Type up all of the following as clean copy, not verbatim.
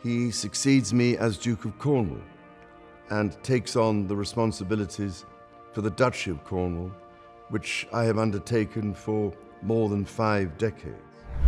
He succeeds me as Duke of Cornwall and takes on the responsibilities for the Duchy of Cornwall, which I have undertaken for more than 5 decades.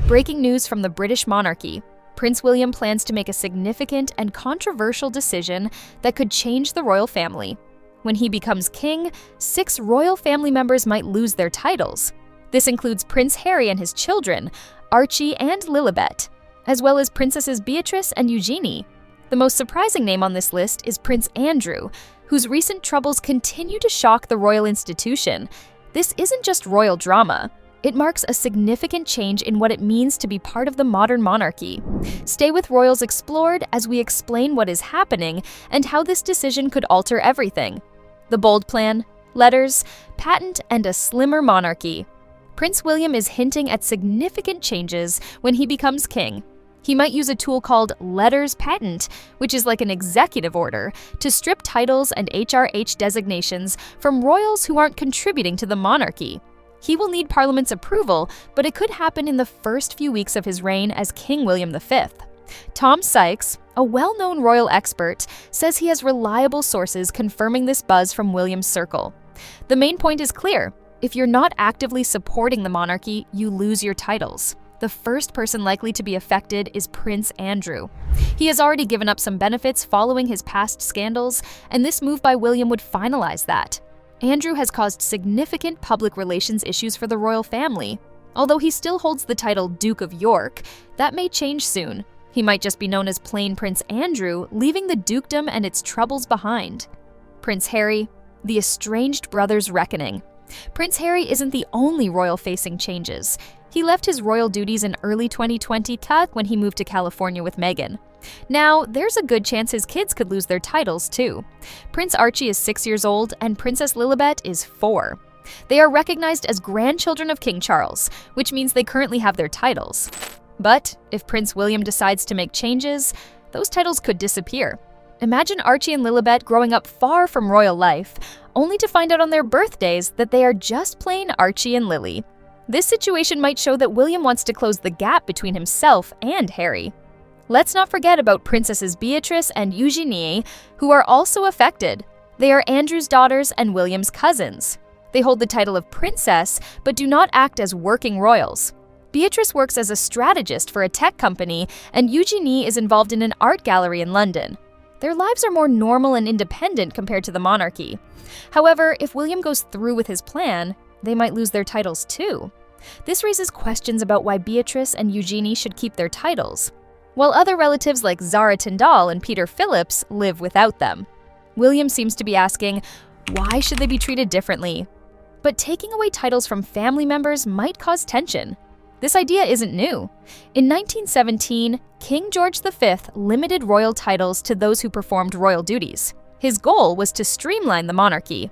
Breaking news from the British monarchy. Prince William plans to make a significant and controversial decision that could change the royal family. When he becomes king, 6 royal family members might lose their titles. This includes Prince Harry and his children, Archie and Lilibet, as well as Princesses Beatrice and Eugenie. The most surprising name on this list is Prince Andrew, whose recent troubles continue to shock the royal institution. This isn't just royal drama. It marks a significant change in what it means to be part of the modern monarchy. Stay with Royals Explored as we explain what is happening and how this decision could alter everything. The bold plan, letters, patent, and a slimmer monarchy. Prince William is hinting at significant changes when he becomes king. He might use a tool called letters patent, which is like an executive order, to strip titles and HRH designations from royals who aren't contributing to the monarchy. He will need Parliament's approval, but it could happen in the first few weeks of his reign as King William V. Tom Sykes, a well-known royal expert, says he has reliable sources confirming this buzz from William's circle. The main point is clear. If you're not actively supporting the monarchy, you lose your titles. The first person likely to be affected is Prince Andrew. He has already given up some benefits following his past scandals, and this move by William would finalize that. Andrew has caused significant public relations issues for the royal family. Although he still holds the title Duke of York, that may change soon. He might just be known as plain Prince Andrew, leaving the dukedom and its troubles behind. Prince Harry, the estranged brothers' reckoning. Prince Harry isn't the only royal-facing changes. He left his royal duties in early 2020 when he moved to California with Meghan. Now, there's a good chance his kids could lose their titles too. Prince Archie is 6 years old and Princess Lilibet is 4. They are recognized as grandchildren of King Charles, which means they currently have their titles. But if Prince William decides to make changes, those titles could disappear. Imagine Archie and Lilibet growing up far from royal life, only to find out on their birthdays that they are just plain Archie and Lily. This situation might show that William wants to close the gap between himself and Harry. Let's not forget about Princesses Beatrice and Eugenie, who are also affected. They are Andrew's daughters and William's cousins. They hold the title of princess, but do not act as working royals. Beatrice works as a strategist for a tech company, and Eugenie is involved in an art gallery in London. Their lives are more normal and independent compared to the monarchy. However, if William goes through with his plan, they might lose their titles too. This raises questions about why Beatrice and Eugenie should keep their titles, while other relatives like Zara Tindall and Peter Phillips live without them. William seems to be asking, why should they be treated differently? But taking away titles from family members might cause tension. This idea isn't new. In 1917, King George V limited royal titles to those who performed royal duties. His goal was to streamline the monarchy.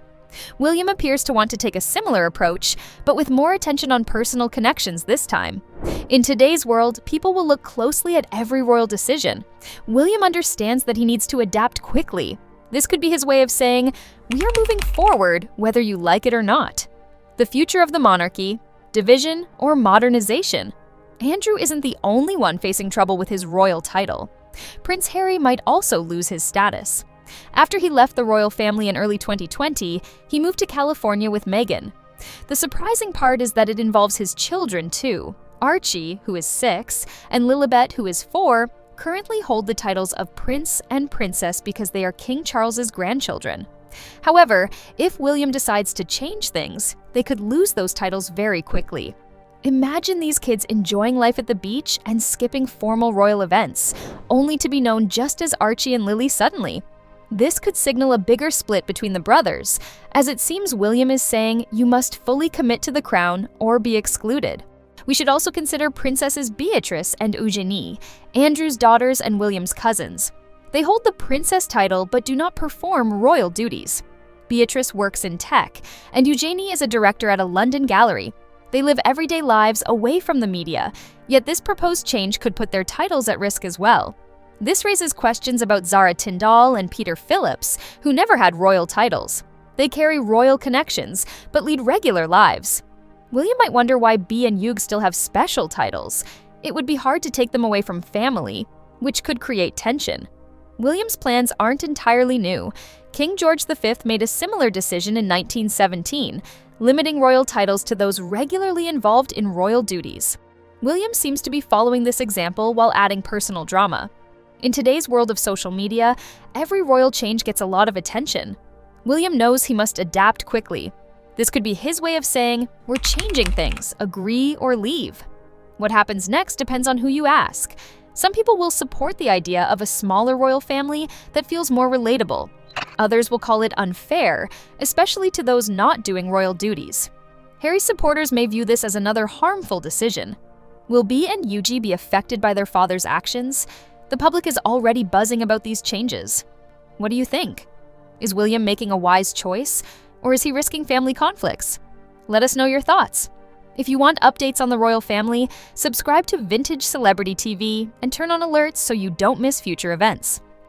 William appears to want to take a similar approach, but with more attention on personal connections this time. In today's world, people will look closely at every royal decision. William understands that he needs to adapt quickly. This could be his way of saying, we are moving forward whether you like it or not. The future of the monarchy, division, or modernization. Andrew isn't the only one facing trouble with his royal title. Prince Harry might also lose his status. After he left the royal family in early 2020, he moved to California with Meghan. The surprising part is that it involves his children too. Archie, who is 6, and Lilibet, who is 4, currently hold the titles of Prince and Princess because they are King Charles's grandchildren. However, if William decides to change things, they could lose those titles very quickly. Imagine these kids enjoying life at the beach and skipping formal royal events, only to be known just as Archie and Lily suddenly. This could signal a bigger split between the brothers, as it seems William is saying you must fully commit to the crown or be excluded. We should also consider Princesses Beatrice and Eugenie, Andrew's daughters and William's cousins. They hold the princess title but do not perform royal duties. Beatrice works in tech, and Eugenie is a director at a London gallery. They live everyday lives away from the media, yet this proposed change could put their titles at risk as well. This raises questions about Zara Tindall and Peter Phillips, who never had royal titles. They carry royal connections, but lead regular lives. William might wonder why Bea and Eug still have special titles. It would be hard to take them away from family. which could create tension. William's plans aren't entirely new. King George V made a similar decision in 1917, limiting royal titles to those regularly involved in royal duties. William seems to be following this example while adding personal drama. In today's world of social media, every royal change gets a lot of attention. William knows he must adapt quickly. This could be his way of saying, "We're changing things, agree or leave." What happens next depends on who you ask. Some people will support the idea of a smaller royal family that feels more relatable. Others will call it unfair, especially to those not doing royal duties. Harry's supporters may view this as another harmful decision. Will Bea and Eugenie be affected by their father's actions? The public is already buzzing about these changes. What do you think? Is William making a wise choice, or is he risking family conflicts? Let us know your thoughts. If you want updates on the royal family, subscribe to Vintage Celebrity TV and turn on alerts so you don't miss future events.